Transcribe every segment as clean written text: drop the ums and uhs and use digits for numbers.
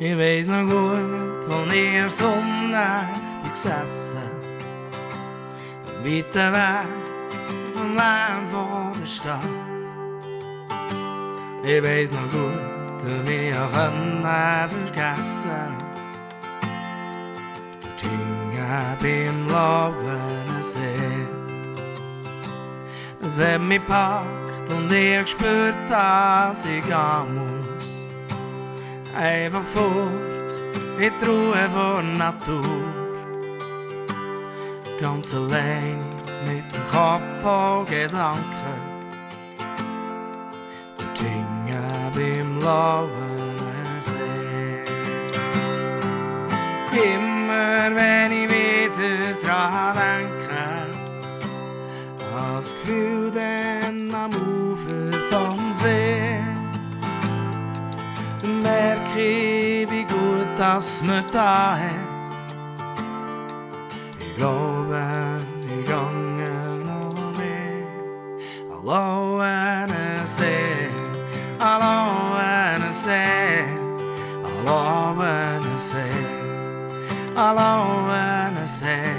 Ich weiss noch gut, wo ich in der Sonne bin gesessen, weiter weg vom Lärm von der Stadt. Ich weiss noch gut, wie ich auch vergessen dort hingen beim Louenesee. Es hat mich gepackt und ich gespürt, dass ich gehen muss. Einfach fort in die Ruhe von Natur. Ganz allein mit dem Kopf voll Gedanken. Dort hingen beim Louenesee. Immer wenn ich wieder dran denke, das Gefühl dann am Ufer vom See, merke ich, wie gut das mir da hat. Ich glaube, ich gange noch mehr. Louenesee, Louenesee, Louenesee, Louenesee.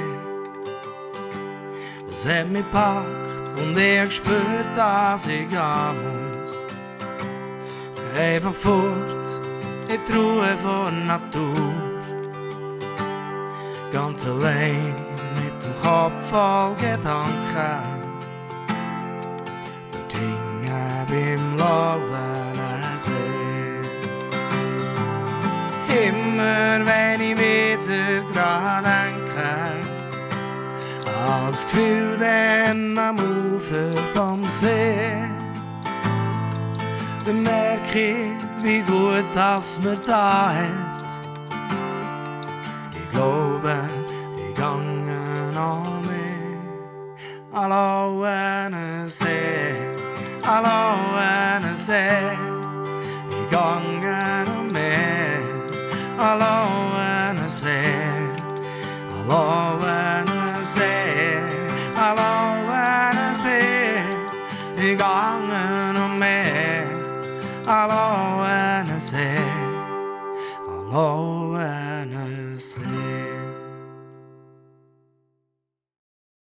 Das hat mich gepackt und ich gespürt, dass ich gehen muss. Einfach fort in die Ruhe von Natur. Ganz allein mit dem Kopf voll Gedanken. Dort hingen beim Louenesee. Immer wenn ich wieder dran denke, das Gefühl dann am Ufer vom See, dann merke ich, wie gut das mir da hat. Ich glaube, ich gange noch mehr. Louenesee, Louenesee, ich gange noch mehr. Louenesee, Louenesee, Louenesee, ich gange noch mehr. Louenesee, Louenesee.